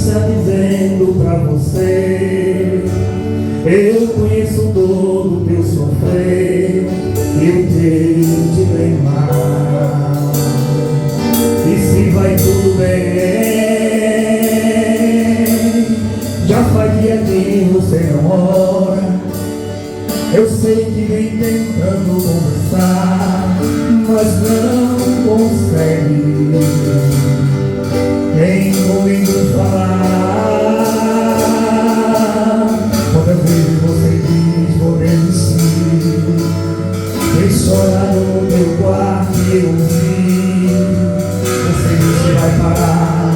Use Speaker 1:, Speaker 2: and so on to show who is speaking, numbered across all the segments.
Speaker 1: está dizendo pra você: eu conheço todo o teu sofrer e o teu dilema. E se vai tudo bem, já faz dia que você não ora. Eu sei que vem tentando conversar, mas não consegue. Tem ouvido falar. Quantas vezes você diz vou desistir? Tem chorado no meu quarto e eu vi. Você disse vai parar,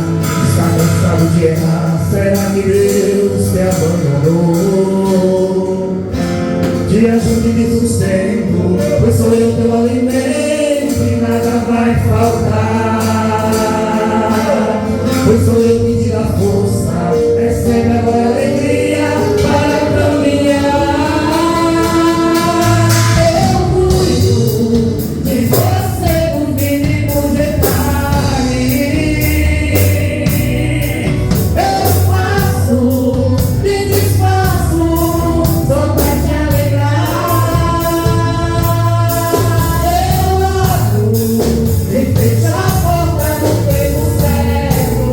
Speaker 1: está cansado de errar. Será que Deus te abandonou? Te ajude de sustento, pois sou eu teu alimento e nada vai faltar. Pois sou eu que te dá força, recebe agora alegria para caminhar. Eu cuido de você com mínimos detalhes. Eu faço, me desfaço, só pra te alegrar. Eu abro e fecho a porta no tempo certo.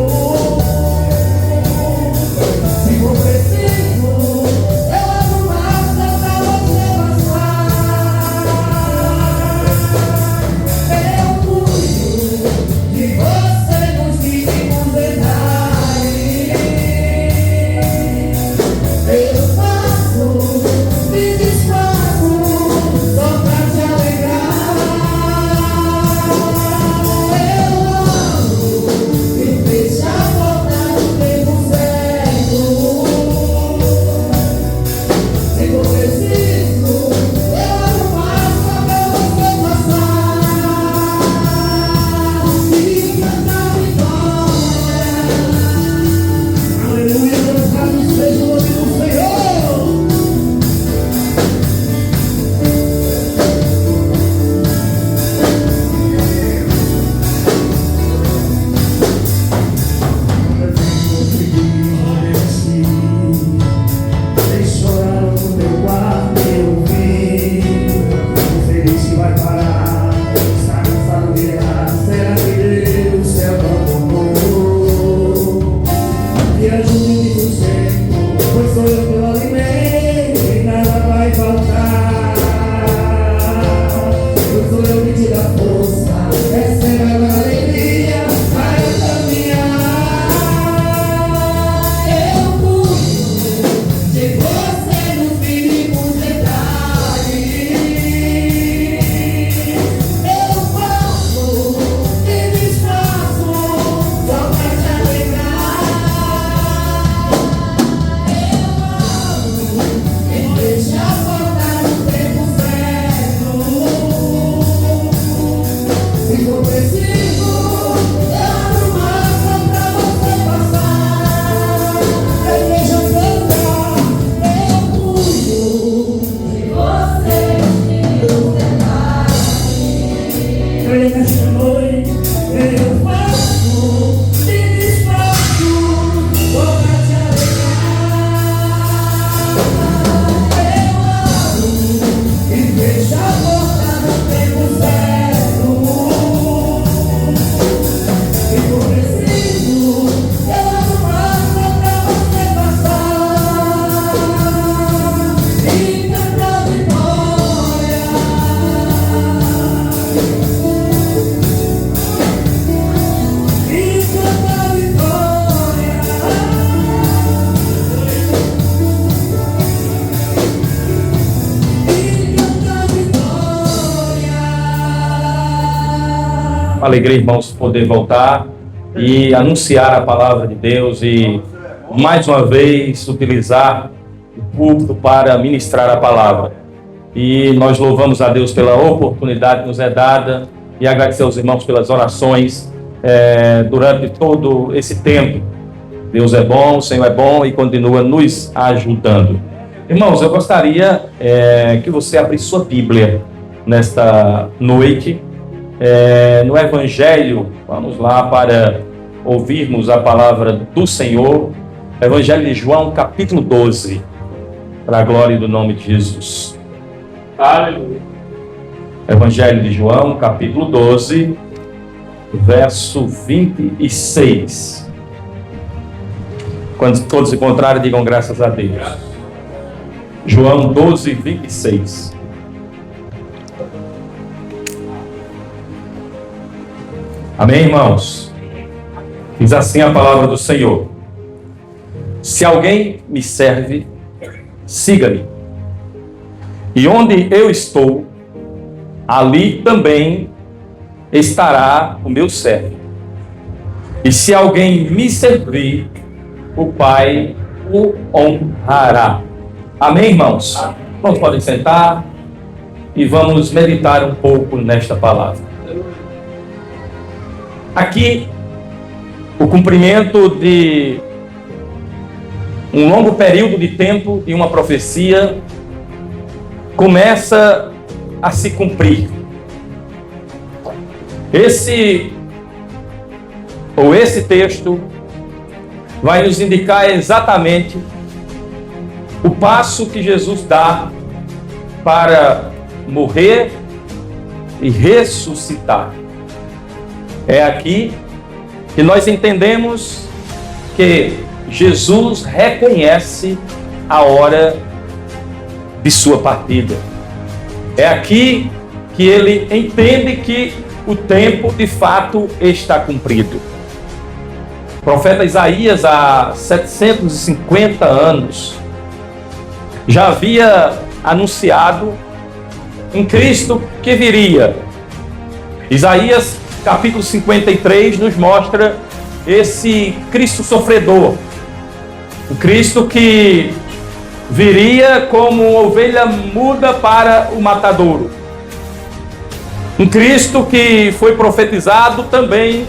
Speaker 1: Se for preciso, eu abro mais pra você passar. Eu cuido de você nos mínimos detalhes. Eu faço, me desfaço, só pra te alegrar. Eu abro e fecho a porta no tempo certo. Se for preciso, eu abro mais pra você passar. E cantar vitória. Aleluia, louvado seja o nome do Senhor. Tem chorado no teu quarto e eu vi. Você disse que vai parar, está cansado de errar. Será que Deus te abandonou? Me ajude de sustento, pois sou eu teu alimento e nada vai faltar. Pois sou eu que te dá força, recebe a alegria para caminhar. Eu cuido de você nos mínimos detalhes. Eu faço e desfaço só pra te alegrar. Eu abro e fecho a porta no tempo certo. Se for preciso, eu abro mais só pra você passar. A igreja canta, eu cuido de você nos detalhes. Creia nesta noite, eu faço e desfaço só pra te alegrar. Eu abro e fecho a porta no tempo certo. Se for preciso, eu abro mais só pra você passar. E cantar vitória. E cantar vitória. E cantar vitória.
Speaker 2: Alegria, irmãos, poder voltar e anunciar a palavra de Deus e, mais uma vez, utilizar o púlpito para ministrar a palavra. E nós louvamos a Deus pela oportunidade que nos é dada e agradecer aos irmãos pelas orações durante todo esse tempo. Deus é bom, o Senhor é bom e continua nos ajudando. Irmãos, eu gostaria que você abrisse sua Bíblia nesta noite, no Evangelho, vamos lá para ouvirmos a palavra do Senhor. Evangelho de João, capítulo 12, para a glória do nome de Jesus.
Speaker 3: Aleluia.
Speaker 2: Evangelho de João, capítulo 12, verso 26. Quando todos encontrarem, digam graças a Deus. João 12, 26. Amém, irmãos? Diz assim a palavra do Senhor: se alguém me serve, siga-me. E onde eu estou, ali também estará o meu servo. E se alguém me servir, o Pai o honrará. Amém, irmãos? Irmãos, podem sentar e vamos meditar um pouco nesta palavra. Aqui, o cumprimento de um longo período de tempo e uma profecia começa a se cumprir. Esse texto vai nos indicar exatamente o passo que Jesus dá para morrer e ressuscitar. É aqui que nós entendemos que Jesus reconhece a hora de sua partida. É aqui que ele entende que o tempo de fato está cumprido. O profeta Isaías, há 750 anos, já havia anunciado um Cristo que viria. Isaías capítulo 53 nos mostra esse Cristo sofredor, o Cristo que viria como ovelha muda para o matadouro, um Cristo que foi profetizado também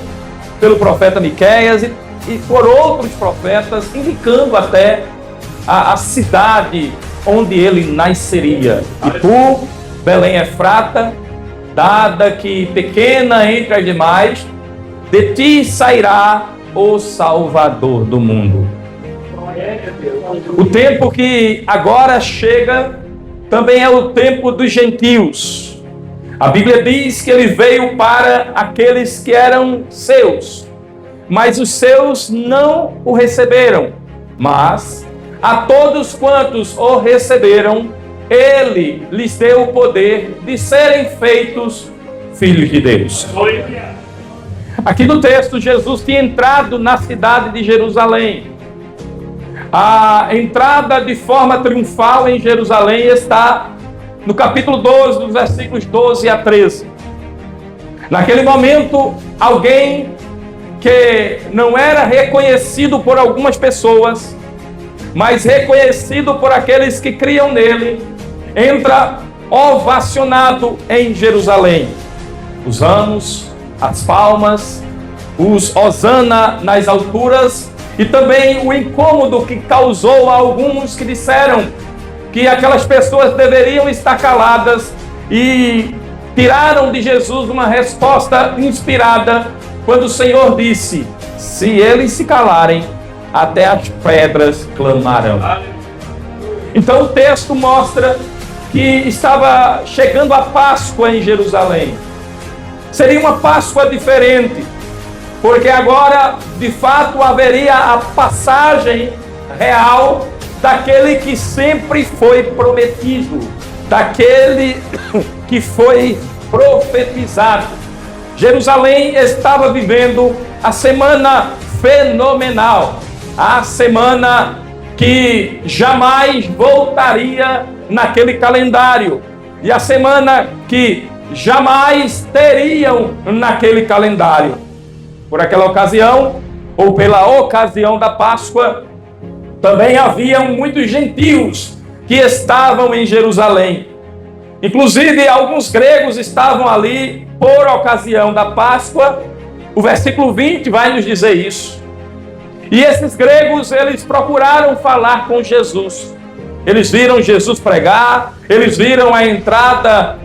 Speaker 2: pelo profeta Miqueias e por outros profetas, indicando até a cidade onde ele nasceria. E tu, Belém Efrata, dada que pequena entre as demais, de ti sairá o Salvador do mundo. O tempo que agora chega também é o tempo dos gentios. A Bíblia diz que ele veio para aqueles que eram seus, mas os seus não o receberam. Mas a todos quantos o receberam, ele lhes deu o poder de serem feitos filhos de Deus. Aqui no texto, Jesus tinha entrado na cidade de Jerusalém. A entrada de forma triunfal em Jerusalém está no capítulo 12, dos versículos 12 a 13. Naquele momento, alguém que não era reconhecido por algumas pessoas, mas reconhecido por aqueles que criam nele, entra ovacionado em Jerusalém. Os ramos, as palmas, os hosana nas alturas e também o incômodo que causou a alguns que disseram que aquelas pessoas deveriam estar caladas e tiraram de Jesus uma resposta inspirada quando o Senhor disse: se eles se calarem, até as pedras clamarão. Então o texto mostra que estava chegando a Páscoa em Jerusalém. Seria uma Páscoa diferente, porque agora, de fato, haveria a passagem real daquele que sempre foi prometido, daquele que foi profetizado. Jerusalém estava vivendo a semana fenomenal, a semana que jamais voltaria naquele calendário, e a semana que jamais teriam naquele calendário. Por aquela ocasião, ou pela ocasião da Páscoa, também haviam muitos gentios que estavam em Jerusalém. Inclusive, alguns gregos estavam ali por ocasião da Páscoa. O versículo 20 vai nos dizer isso. E esses gregos, eles procuraram falar com Jesus. Eles viram Jesus pregar, eles viram a entrada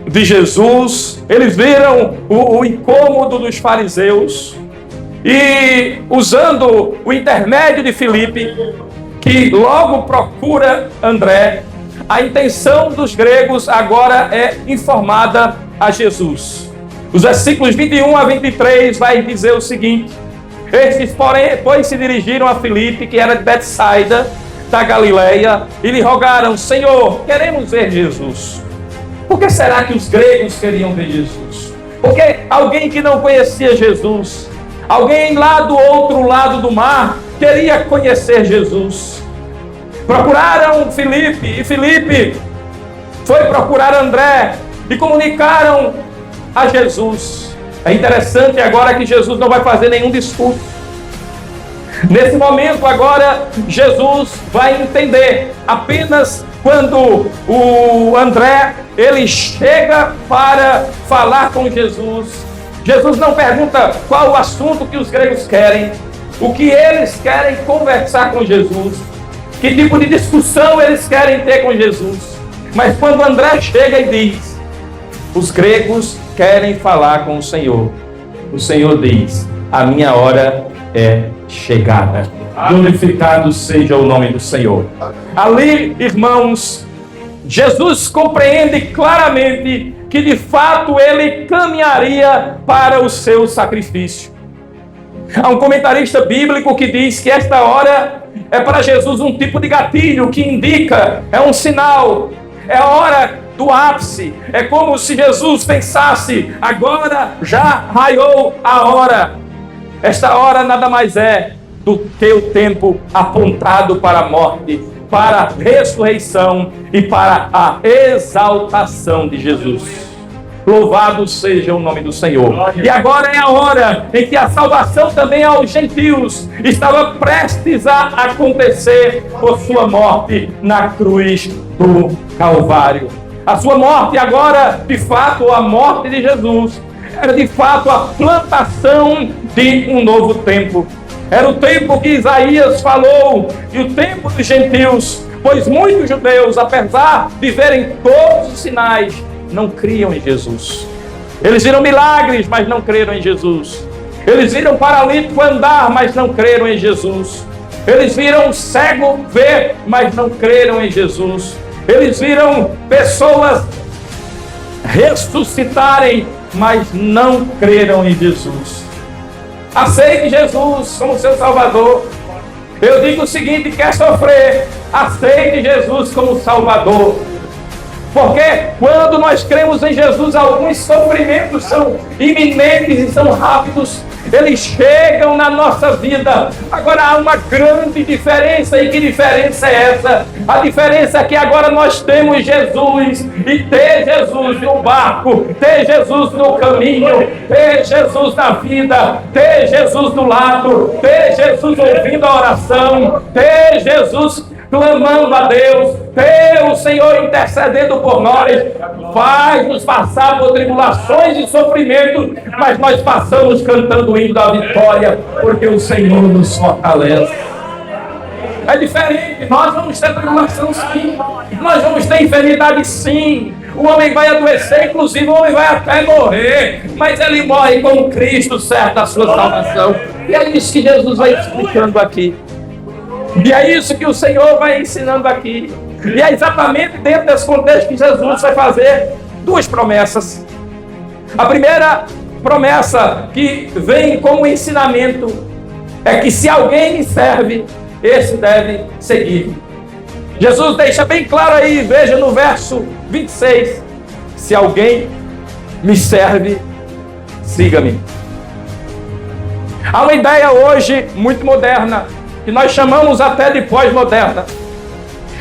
Speaker 2: de Jesus, eles viram o incômodo dos fariseus. e usando o intermédio de Filipe, que logo procura André, a intenção dos gregos agora é informada a Jesus. Os versículos 21 a 23 vai dizer o seguinte: estes, porém, pois se dirigiram a Filipe, que era de Betsaida, da Galileia, e lhe rogaram: Senhor, queremos ver Jesus. Por que será que os gregos queriam ver Jesus? Porque alguém que não conhecia Jesus, alguém lá do outro lado do mar, queria conhecer Jesus. Procuraram Filipe, e Filipe foi procurar André, e comunicaram a Jesus. É interessante agora que Jesus não vai fazer nenhum discurso. Nesse momento agora, Jesus vai entender apenas quando o André, ele chega para falar com Jesus. Jesus não pergunta qual o assunto que os gregos querem, o que eles querem conversar com Jesus, que tipo de discussão eles querem ter com Jesus. Mas quando André chega e diz: os gregos querem falar com o Senhor diz: a minha hora é chegada. Glorificado seja o nome do Senhor. Ali, irmãos, Jesus compreende claramente que de fato ele caminharia para o seu sacrifício. Há um comentarista bíblico que diz que esta hora é para Jesus um tipo de gatilho que indica, é um sinal, é a hora do ápice. É como se Jesus pensasse: agora já raiou a hora. Esta hora nada mais é do que o tempo apontado para a morte, para a ressurreição e para a exaltação de Jesus. Louvado seja o nome do Senhor. E agora é a hora em que a salvação também aos gentios estava prestes a acontecer por sua morte na cruz do Calvário. A sua morte agora, de fato, a morte de Jesus, era de fato a plantação de um novo tempo. Era o tempo que Isaías falou, e o tempo dos gentios, pois muitos judeus, apesar de verem todos os sinais, não criam em Jesus. Eles viram milagres, mas não creram em Jesus. Eles viram paralítico andar, mas não creram em Jesus. Eles viram cego ver, mas não creram em Jesus. Eles viram pessoas ressuscitarem, mas não creram em Jesus. Aceite Jesus como seu Salvador. Eu digo o seguinte: quer sofrer, aceite Jesus como Salvador. Porque quando nós cremos em Jesus, alguns sofrimentos são iminentes e são rápidos. Eles chegam na nossa vida. Agora há uma grande diferença. E que diferença é essa? A diferença é que agora nós temos Jesus. E ter Jesus no barco, ter Jesus no caminho, ter Jesus na vida, ter Jesus do lado, ter Jesus ouvindo a oração, ter Jesus clamando a Deus, ter o Senhor intercedendo por nós, faz nos passar por tribulações e sofrimentos, mas nós passamos cantando o hino da vitória, porque o Senhor nos fortalece. É diferente, nós vamos ter tribulação sim, nós vamos ter enfermidade sim, o homem vai adoecer, inclusive o homem vai até morrer, mas ele morre com Cristo, certo, a sua salvação. E é isso que Jesus vai explicando aqui. E é isso que o Senhor vai ensinando aqui. E é exatamente dentro desse contexto que Jesus vai fazer duas promessas. A primeira promessa que vem como ensinamento é que se alguém me serve, esse deve seguir. Jesus deixa bem claro aí, veja no verso 26. Se alguém me serve, siga-me. Há uma ideia hoje muito moderna, que nós chamamos até de pós-moderna,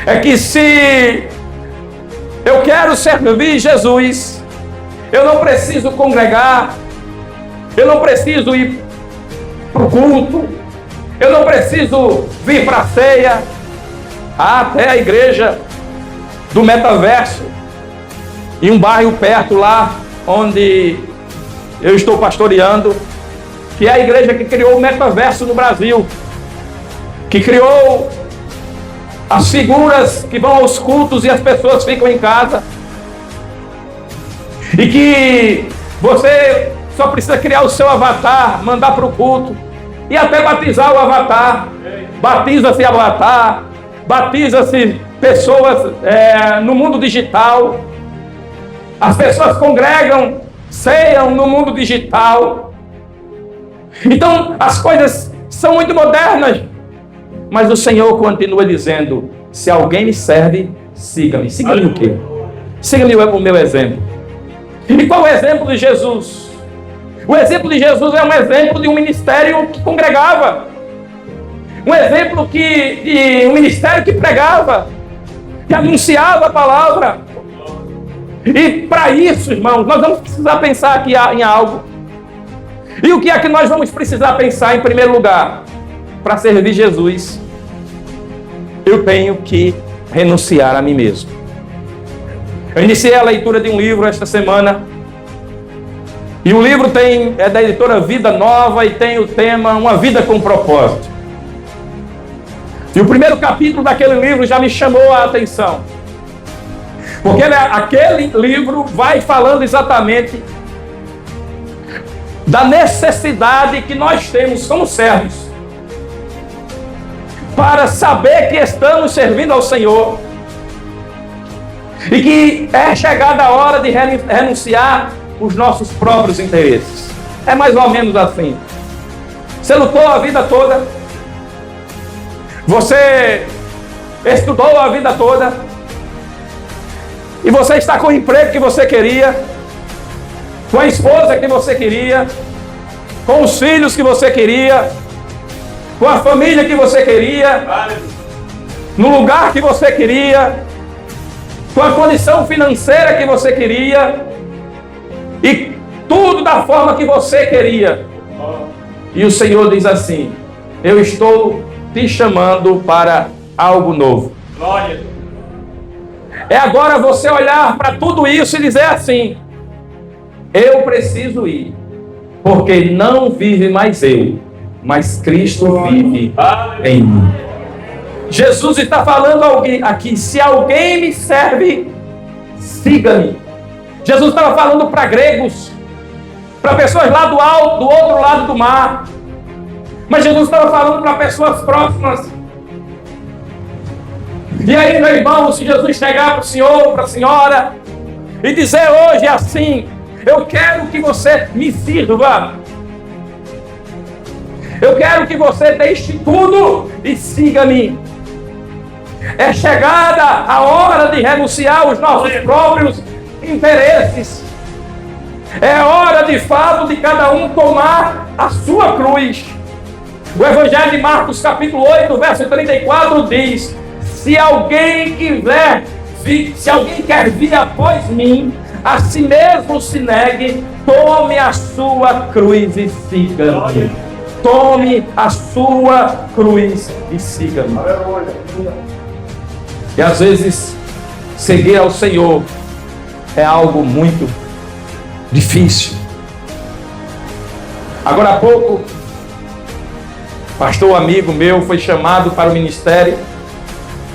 Speaker 2: é que se eu quero servir Jesus, eu não preciso congregar, eu não preciso ir para o culto, eu não preciso vir para a ceia. Há até a igreja do metaverso, em um bairro perto lá, onde eu estou pastoreando, que é a igreja que criou o metaverso no Brasil, que criou as figuras que vão aos cultos e as pessoas ficam em casa. E que você só precisa criar o seu avatar, mandar para o culto, e até batizar o avatar. Batiza-se avatar, batiza-se pessoas no mundo digital. As pessoas congregam, ceiam no mundo digital. Então as coisas são muito modernas, mas o Senhor continua dizendo: se alguém me serve, siga-me. Siga-me o quê? Siga-me o meu exemplo. E qual é o exemplo de Jesus? O exemplo de Jesus é um exemplo de um ministério que congregava. Um exemplo de um ministério que pregava, que anunciava a palavra. E para isso, irmãos, nós vamos precisar pensar aqui em algo. E o que é que nós vamos precisar pensar em primeiro lugar? Para servir Jesus, eu tenho que renunciar a mim mesmo. Eu iniciei a leitura de um livro esta semana. E o livro é da editora Vida Nova e tem o tema Uma Vida com Propósito. E o primeiro capítulo daquele livro já me chamou a atenção. Porque aquele livro vai falando exatamente da necessidade que nós temos como servos para saber que estamos servindo ao Senhor e que é chegada a hora de renunciar os nossos próprios interesses. É mais ou menos assim. Você lutou a vida toda, você estudou a vida toda, e você está com o emprego que você queria, com a esposa que você queria, com os filhos que você queria, com a família que você queria, no lugar que você queria, com a condição financeira que você queria, e tudo da forma que você queria. E o Senhor diz assim: eu estou te chamando para algo novo.
Speaker 3: Glória.
Speaker 2: É agora você olhar para tudo isso e dizer assim: eu preciso ir, porque não vive mais eu, mas Cristo vive em mim. Jesus está falando aqui: se alguém me serve, siga-me. Jesus estava falando para gregos, para pessoas lá do outro lado do mar. Mas Jesus estava falando para pessoas próximas. E aí, meu irmão, se Jesus chegar para o senhor, para a senhora, e dizer hoje assim: eu quero que você me sirva, eu quero que você deixe tudo e siga-me. É chegada a hora de renunciar os nossos próprios interesses. É hora de fato de cada um tomar a sua cruz. O Evangelho de Marcos capítulo 8, verso 34 diz: se alguém quer vir após mim, a si mesmo se negue, tome a sua cruz e siga-me. Tome a sua cruz e siga-me. E às vezes seguir ao Senhor é algo muito difícil. Agora há pouco, pastor amigo meu foi chamado para o ministério,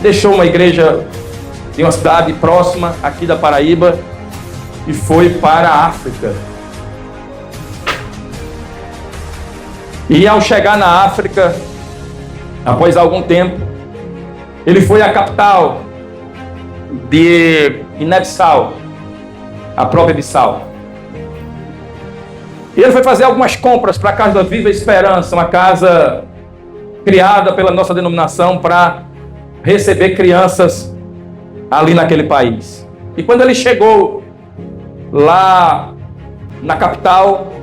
Speaker 2: deixou uma igreja de uma cidade próxima aqui da Paraíba e foi para a África. E ao chegar na África, após algum tempo, ele foi à capital de Guiné-Bissau, a própria Bissau. E ele foi fazer algumas compras para a Casa da Viva Esperança, uma casa criada pela nossa denominação para receber crianças ali naquele país. E quando ele chegou lá na capital,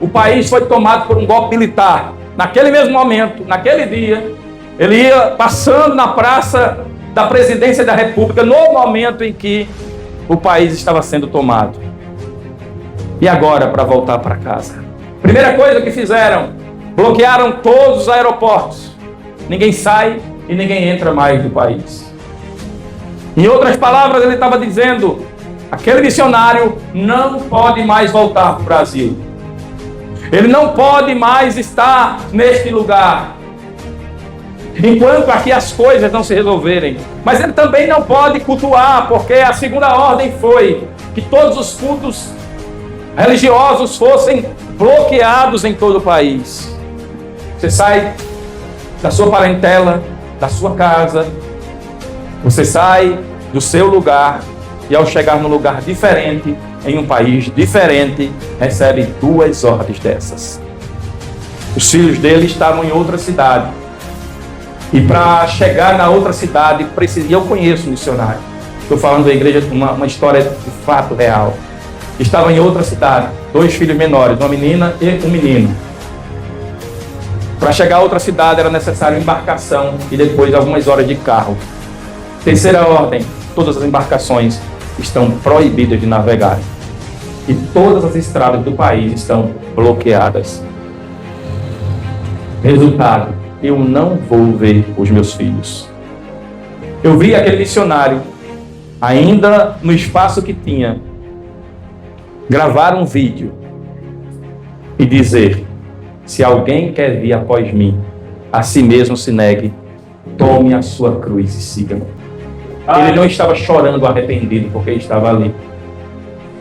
Speaker 2: o país foi tomado por um golpe militar. Naquele mesmo momento, naquele dia, ele ia passando na praça da Presidência da República no momento em que o país estava sendo tomado. E agora, para voltar para casa? Primeira coisa que fizeram: bloquearam todos os aeroportos. Ninguém sai e ninguém entra mais do país. Em outras palavras, ele estava dizendo: aquele missionário não pode mais voltar para o Brasil. Ele não pode mais estar neste lugar enquanto aqui as coisas não se resolverem. Mas ele também não pode cultuar, porque a segunda ordem foi que todos os cultos religiosos fossem bloqueados em todo o país. Você sai da sua parentela, da sua casa, você sai do seu lugar e ao chegar num lugar diferente, em um país diferente, recebe 2 ordens dessas. Os filhos dele estavam em outra cidade. E para chegar na outra cidade, e eu conheço um missionário. Estou falando da igreja, uma história de fato real. Estavam em outra cidade, 2 filhos menores, uma menina e um menino. Para chegar a outra cidade era necessário embarcação e depois algumas horas de carro. Terceira ordem, todas as embarcações estão proibidas de navegar. E todas as estradas do país estão bloqueadas. Resultado, eu não vou ver os meus filhos. Eu vi aquele missionário, ainda no espaço que tinha, gravar um vídeo e dizer: se alguém quer vir após mim, a si mesmo se negue, tome a sua cruz e siga-me. Ele não estava chorando arrependido porque estava ali.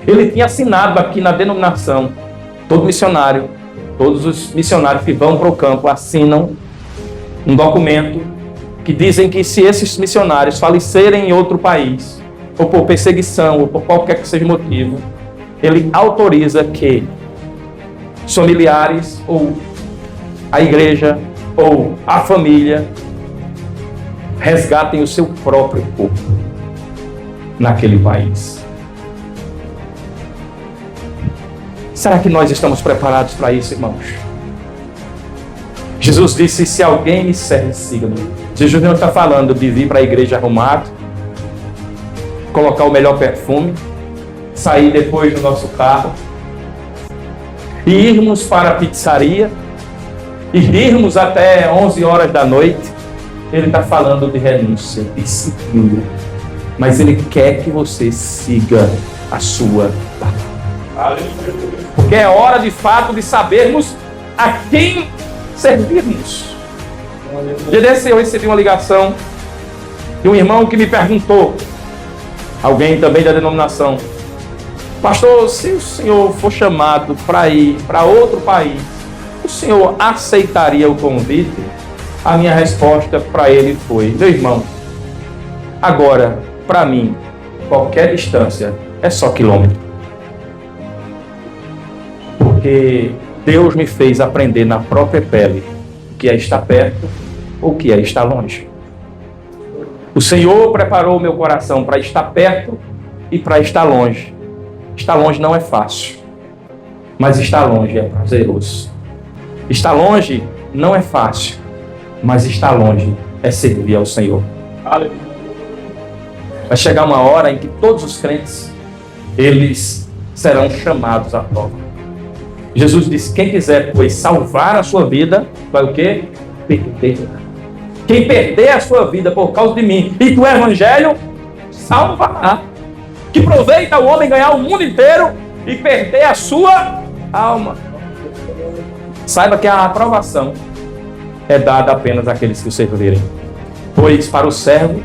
Speaker 2: Ele tinha assinado aqui na denominação, todo missionário, todos os missionários que vão para o campo assinam um documento que dizem que se esses missionários falecerem em outro país, ou por perseguição, ou por qualquer que seja o motivo, ele autoriza que os familiares, ou a igreja, ou a família, resgatem o seu próprio corpo naquele país. Será que nós estamos preparados para isso, irmãos? Jesus disse: se alguém me serve, siga-me. Jesus não está falando de vir para a igreja arrumado, colocar o melhor perfume, sair depois do nosso carro e irmos para a pizzaria e irmos até 11 horas da noite. Ele está falando de renúncia, disciplina, mas ele quer que você siga a sua palavra. Porque é hora de fato de sabermos a quem servirmos. Dia desse eu recebi uma ligação de um irmão que me perguntou, alguém também da denominação: pastor, se o senhor for chamado para ir para outro país, o senhor aceitaria o convite? A minha resposta para ele foi: meu irmão, agora, para mim, qualquer distância é só quilômetro. Porque Deus me fez aprender na própria pele o que é estar perto ou o que é estar longe. O Senhor preparou o meu coração para estar perto e para estar longe. Estar longe não é fácil, mas estar longe é prazeroso. Estar longe não é fácil, mas estar longe é servir ao Senhor. Vai chegar uma hora em que todos os crentes, eles serão chamados à prova. Jesus disse: quem quiser, pois, salvar a sua vida, vai o quê? Perder. Quem perder a sua vida por causa de mim e do evangelho, salvará. Que proveita o homem ganhar o mundo inteiro e perder a sua alma. Saiba que a aprovação é dada apenas àqueles que o servirem. Pois para o servo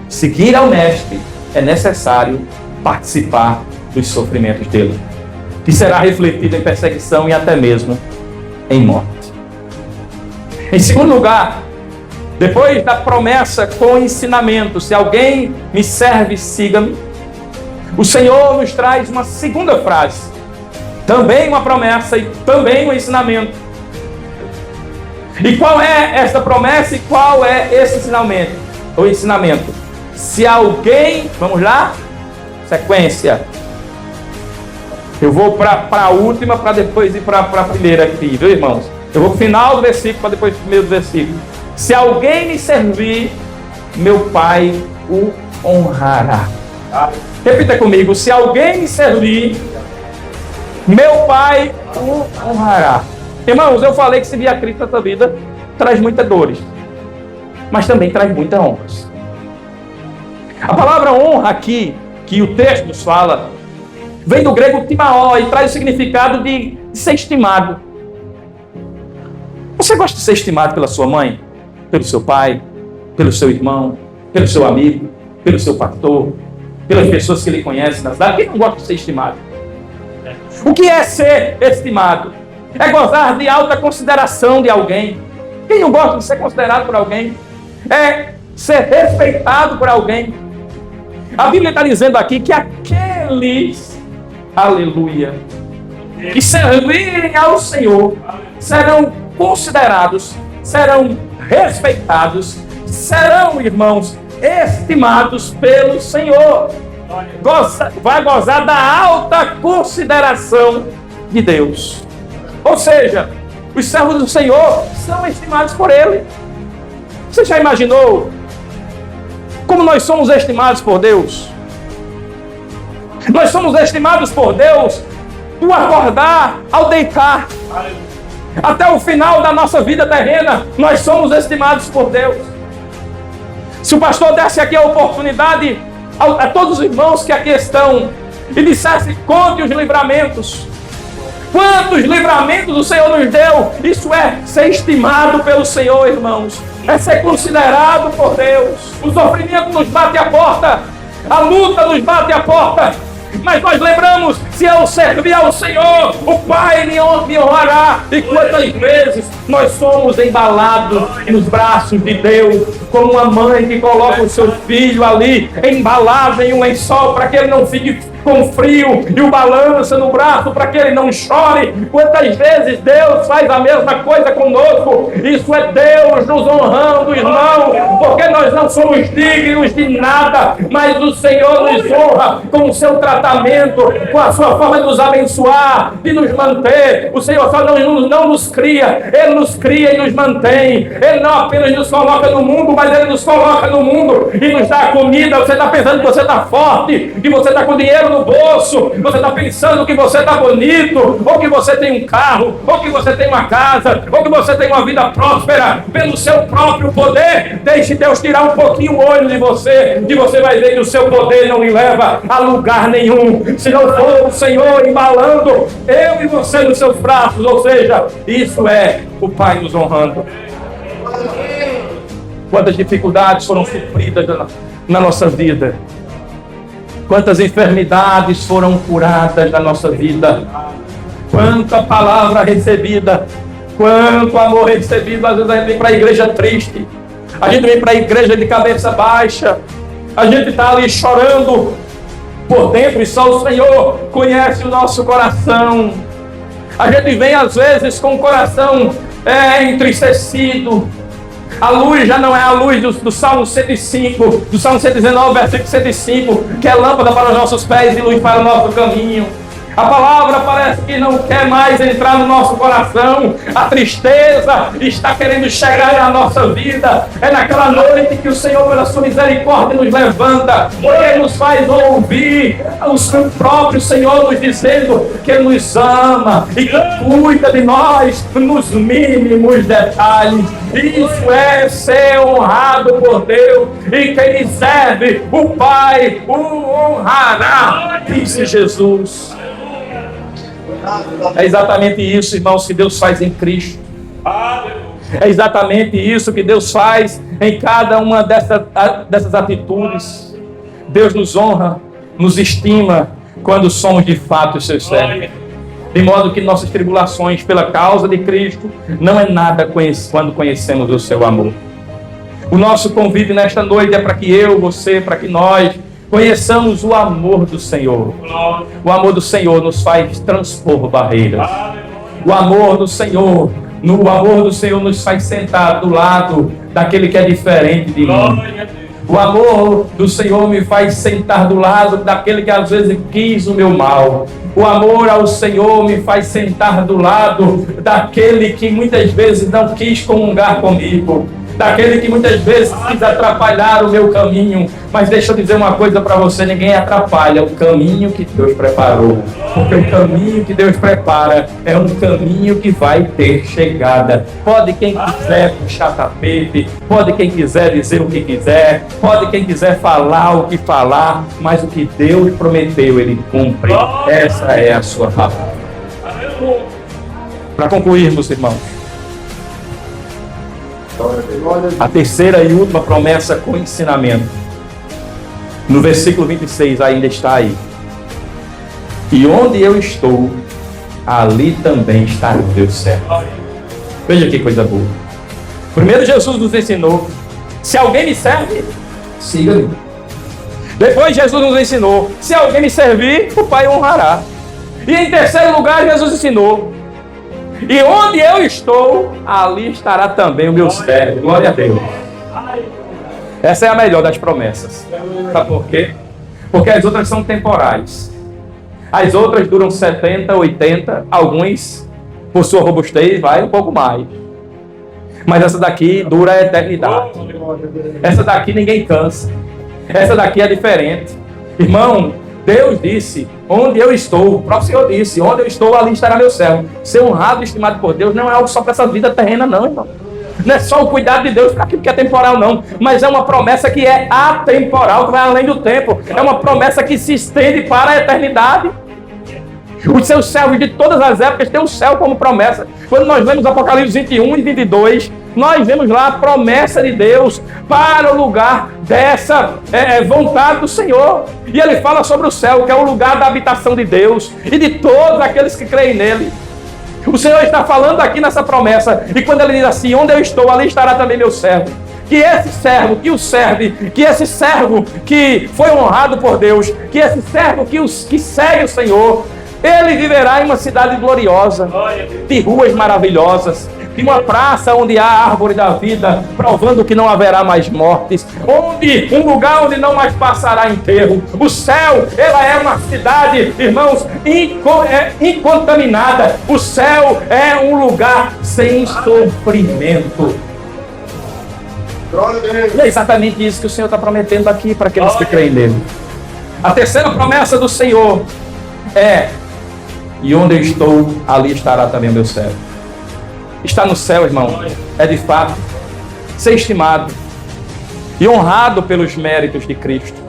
Speaker 2: seguir ao mestre é necessário participar dos sofrimentos dele, que será refletido em perseguição e até mesmo em morte. Em segundo lugar, depois da promessa com ensinamento, se alguém me serve, siga-me, o Senhor nos traz uma segunda frase, também uma promessa e também um ensinamento. E qual é esta promessa e qual é esse ensinamento? O ensinamento: se alguém, vamos lá, sequência. Eu vou para a última para depois ir para a primeira aqui, viu, irmãos? Eu vou para o final do versículo para depois para o meio do versículo. Se alguém me servir, meu Pai o honrará. Repita comigo: se alguém me servir, meu Pai o honrará. Irmãos, eu falei que servir a Cristo nessa vida traz muitas dores, mas também traz muitas honras. A palavra honra aqui, que o texto nos fala, vem do grego timaó e traz o significado de ser estimado. Você gosta de ser estimado pela sua mãe, pelo seu pai, pelo seu irmão, pelo seu amigo, pelo seu pastor, pelas pessoas que ele conhece na cidade? Quem não gosta de ser estimado? O que é ser estimado? É gozar de alta consideração de alguém. Quem não gosta de ser considerado por alguém? É ser respeitado por alguém. A Bíblia está dizendo aqui que aqueles, aleluia, que servirem ao Senhor serão considerados, serão respeitados, serão, irmãos, estimados pelo Senhor. Vai gozar da alta consideração de Deus. Ou seja, os servos do Senhor são estimados por Ele. Você já imaginou como nós somos estimados por Deus? Nós somos estimados por Deus do acordar ao deitar. Até o final da nossa vida terrena, nós somos estimados por Deus. Se o pastor desse aqui a oportunidade a todos os irmãos que aqui estão e dissesse: conte os livramentos. Quantos livramentos o Senhor nos deu? Isso é ser estimado pelo Senhor, irmãos. É ser considerado por Deus. O sofrimento nos bate à porta. A luta nos bate à porta. Mas nós lembramos: se eu servir ao Senhor, o Pai me honrará. E quantas vezes nós somos embalados nos braços de Deus, como uma mãe que coloca o seu filho ali, embalado em um lençol, para que ele não fique com frio, e o balança no braço para que ele não chore. Quantas vezes Deus faz a mesma coisa conosco? Isso é Deus nos honrando, irmão, porque nós não somos dignos de nada, mas o Senhor nos honra com o seu tratamento, com a sua forma de nos abençoar, de nos manter. O Senhor só não nos cria, Ele nos cria e nos mantém. Ele não apenas nos coloca no mundo, mas Ele nos coloca no mundo e nos dá comida. Você está pensando que você está forte, que você está com dinheiro no bolso, você está pensando que você está bonito, ou que você tem um carro, ou que você tem uma casa, ou que você tem uma vida próspera pelo seu próprio poder. Deixe Deus tirar um pouquinho o olho de você, e você vai ver que o seu poder não lhe leva a lugar nenhum. Se não for o Senhor embalando eu e você nos seus braços, ou seja, isso é o Pai nos honrando. Quantas dificuldades foram supridas na nossa vida. Quantas enfermidades foram curadas na nossa vida. Quanta palavra recebida. Quanto amor recebido. Às vezes a gente vem para a igreja triste. A gente vem para a igreja de cabeça baixa. A gente está ali chorando por dentro e só o Senhor conhece o nosso coração. A gente vem às vezes com o coração entristecido. A luz já não é a luz do Salmo 105, do Salmo 119, versículo 105, que é lâmpada para os nossos pés e luz para o nosso caminho. A palavra parece que não quer mais entrar no nosso coração. A tristeza está querendo chegar na nossa vida. É naquela noite que o Senhor, pela sua misericórdia, nos levanta, porque Ele nos faz ouvir o seu próprio Senhor nos dizendo que Ele nos ama e que cuida de nós nos mínimos detalhes. Isso é ser honrado por Deus, e quem lhe serve, o Pai o honrará, disse Jesus. É exatamente isso, irmãos, que Deus faz em Cristo. É exatamente isso que Deus faz em cada uma dessas atitudes. Deus nos honra, nos estima quando somos de fato os seus servos. De modo que nossas tribulações pela causa de Cristo não é nada quando conhecemos o seu amor. O nosso convite nesta noite é para que eu, você, para que nós conheçamos o amor do Senhor. O amor do Senhor nos faz transpor barreiras. O amor do Senhor nos faz sentar do lado daquele que é diferente de mim. O amor do Senhor me faz sentar do lado daquele que às vezes quis o meu mal. O amor ao Senhor me faz sentar do lado daquele que muitas vezes não quis comungar comigo. Daquele que muitas vezes quis atrapalhar o meu caminho. Mas deixa eu dizer uma coisa para você: ninguém atrapalha o caminho que Deus preparou. Porque o caminho que Deus prepara é um caminho que vai ter chegada. Pode quem quiser puxar tapete, pode quem quiser dizer o que quiser, pode quem quiser falar o que falar, mas o que Deus prometeu, Ele cumpre. Essa é a sua palavra. Para concluirmos, irmãos, a terceira e última promessa com ensinamento, no versículo 26 ainda está aí: e onde eu estou, ali também está o Deus servo. Veja que coisa boa. Primeiro Jesus nos ensinou, se alguém me serve, siga-me. Depois Jesus nos ensinou, se alguém me servir, o Pai o honrará. E em terceiro lugar, Jesus ensinou, e onde eu estou, ali estará também o meu servo. Glória a Deus. Essa é a melhor das promessas. Sabe por quê? Porque as outras são temporais. As outras duram 70, 80, alguns, por sua robustez, vai um pouco mais. Mas essa daqui dura a eternidade. Essa daqui ninguém cansa. Essa daqui é diferente. Irmão, Deus disse, onde eu estou, o próprio Senhor disse, onde eu estou, ali estará meu servo. Ser honrado e estimado por Deus não é algo só para essa vida terrena, não, irmão. Não é só o cuidado de Deus para aquilo que é temporal, não. Mas é uma promessa que é atemporal, que vai além do tempo. É uma promessa que se estende para a eternidade. Os seus servos de todas as épocas têm o céu como promessa. Quando nós lemos Apocalipse 21 e 22, nós vemos lá a promessa de Deus para o lugar dessa vontade do Senhor. E ele fala sobre o céu, que é o lugar da habitação de Deus e de todos aqueles que creem nele. O Senhor está falando aqui nessa promessa. E quando ele diz assim, onde eu estou, ali estará também meu servo. Que esse servo que o serve, que esse servo que foi honrado por Deus, que esse servo que segue o Senhor, ele viverá em uma cidade gloriosa, de ruas maravilhosas, de uma praça onde há árvore da vida, provando que não haverá mais mortes, um lugar onde não mais passará enterro. O céu, ela é uma cidade, irmãos, incontaminada. O céu é um lugar sem sofrimento. E é exatamente isso que o Senhor está prometendo aqui para aqueles que creem nele. A terceira promessa do Senhor é: e onde eu estou, ali estará também o meu servo. Está no céu, irmão, é de fato ser estimado e honrado pelos méritos de Cristo.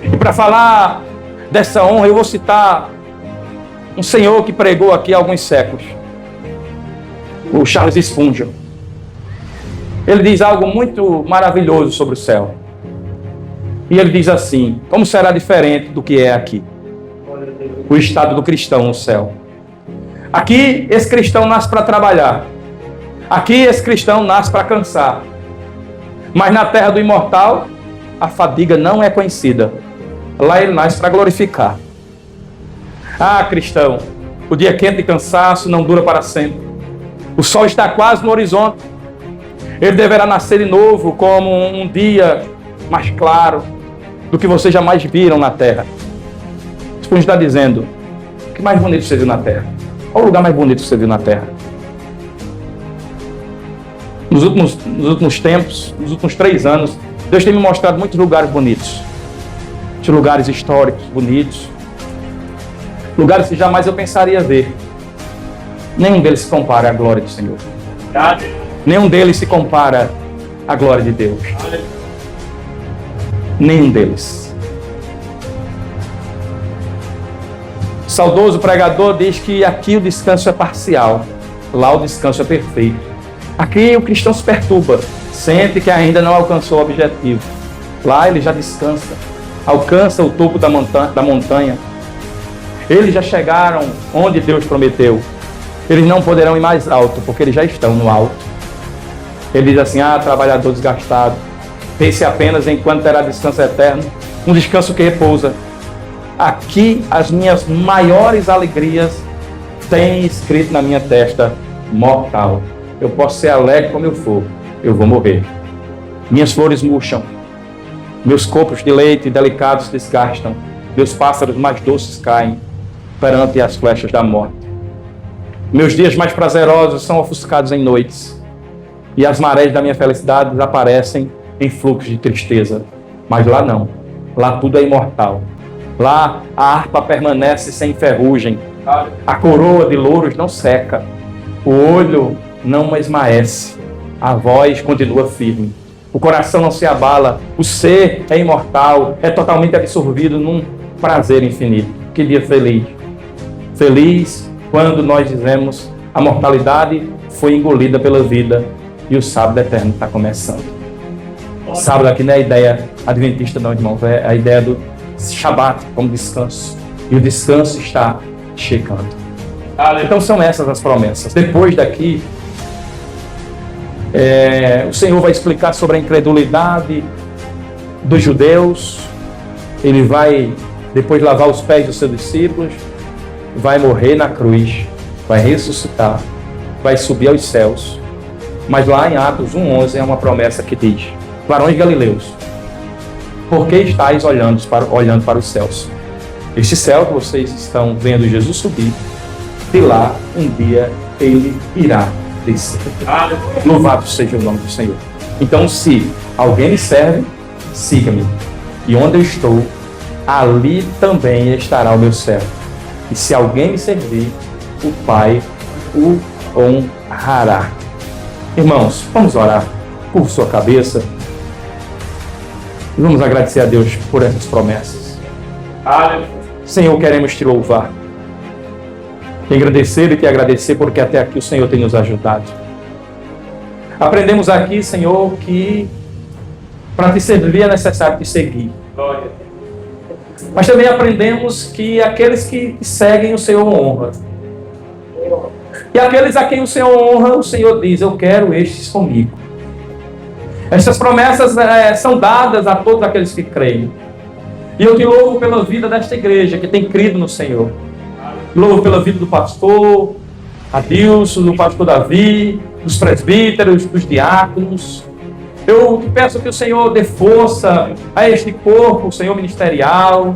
Speaker 2: E para falar dessa honra, eu vou citar um senhor que pregou aqui há alguns séculos, o Charles Spurgeon. Ele diz algo muito maravilhoso sobre o céu. E ele diz assim: como será diferente do que é aqui? O estado do cristão no céu. Aqui, esse cristão nasce para trabalhar. Aqui, esse cristão nasce para cansar. Mas na terra do imortal, a fadiga não é conhecida. Lá ele nasce para glorificar. Ah, cristão, o dia quente e cansaço não dura para sempre. O sol está quase no horizonte. Ele deverá nascer de novo como um dia mais claro do que vocês jamais viram na terra. Spurgeon está dizendo: o que mais bonito você viu na terra? Qual o lugar mais bonito que você viu na terra? Nos últimos tempos, nos últimos 3 anos, Deus tem me mostrado muitos lugares bonitos. Muitos lugares históricos bonitos. Lugares que jamais eu pensaria ver. Nenhum deles se compara à glória do Senhor. Nenhum deles se compara à glória de Deus. Nenhum deles. O saudoso pregador diz que aqui o descanso é parcial, lá o descanso é perfeito. Aqui o cristão se perturba, sente que ainda não alcançou o objetivo. Lá ele já descansa, alcança o topo da montanha. Eles já chegaram onde Deus prometeu. Eles não poderão ir mais alto, porque eles já estão no alto. Ele diz assim: ah, trabalhador desgastado, pense apenas enquanto terá descanso eterno, um descanso que repousa. Aqui as minhas maiores alegrias têm escrito na minha testa: mortal. Eu posso ser alegre como eu for, eu vou morrer. Minhas flores murcham, meus copos de leite delicados desgastam, meus pássaros mais doces caem perante as flechas da morte. Meus dias mais prazerosos são ofuscados em noites, e as marés da minha felicidade desaparecem em fluxos de tristeza. Mas lá não, lá tudo é imortal. Lá a harpa permanece sem ferrugem, a coroa de louros não seca, o olho não esmaece, a voz continua firme, o coração não se abala, o ser é imortal, é totalmente absorvido num prazer infinito. Que dia feliz! Feliz quando nós dizemos: a mortalidade foi engolida pela vida e o sábado eterno está começando. Sábado aqui não é a ideia adventista não, irmãos, é a ideia do Shabat como descanso. E o descanso está chegando. Então são essas as promessas. Depois daqui, O Senhor vai explicar sobre a incredulidade dos judeus. Ele vai depois lavar os pés dos seus discípulos, vai morrer na cruz, vai ressuscitar, vai subir aos céus. Mas lá em Atos 1:11 é uma promessa que diz: varões galileus, por que estáis olhando para os céus? Este céu que vocês estão vendo Jesus subir, de lá um dia ele irá descer. Louvado seja o nome do Senhor. Então, se alguém me serve, siga-me. E onde eu estou, ali também estará o meu servo. E se alguém me servir, o Pai o honrará. Irmãos, vamos orar. Curva sua cabeça. E vamos agradecer a Deus por essas promessas. Senhor, queremos te louvar. Te agradecer e te agradecer porque até aqui o Senhor tem nos ajudado. Aprendemos aqui, Senhor, que para te servir é necessário te seguir. Mas também aprendemos que aqueles que te seguem o Senhor honra. E aqueles a quem o Senhor honra, o Senhor diz: eu quero estes comigo. Essas promessas são dadas a todos aqueles que creem. E eu te louvo pela vida desta igreja que tem crido no Senhor. Louvo pela vida do pastor Adilson, do pastor Davi, dos presbíteros, dos diáconos. Eu te peço que o Senhor dê força a este corpo, o Senhor ministerial,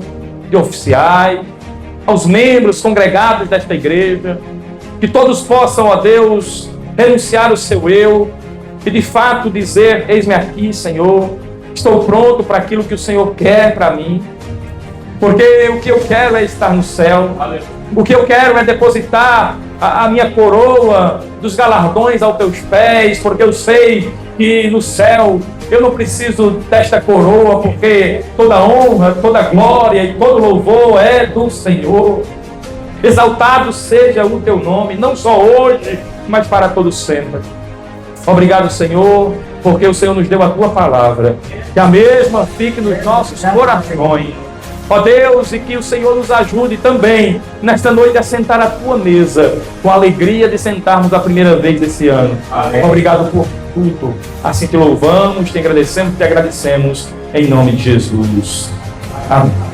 Speaker 2: de oficiais, aos membros congregados desta igreja, que todos possam, ó Deus, renunciar o seu eu e de fato dizer: eis-me aqui, Senhor, estou pronto para aquilo que o Senhor quer para mim, porque o que eu quero é estar no céu. O que eu quero é depositar a minha coroa dos galardões aos teus pés, porque eu sei que no céu eu não preciso desta coroa, porque toda honra, toda glória e todo louvor é do Senhor. Exaltado seja o teu nome, não só hoje, mas para todo sempre. Obrigado, Senhor, porque o Senhor nos deu a tua palavra, que a mesma fique nos nossos corações. Ó Deus, e que o Senhor nos ajude também nesta noite a sentar à tua mesa, com a alegria de sentarmos a primeira vez esse ano. Amém. Obrigado por tudo. Assim te louvamos, te agradecemos, em nome de Jesus. Amém.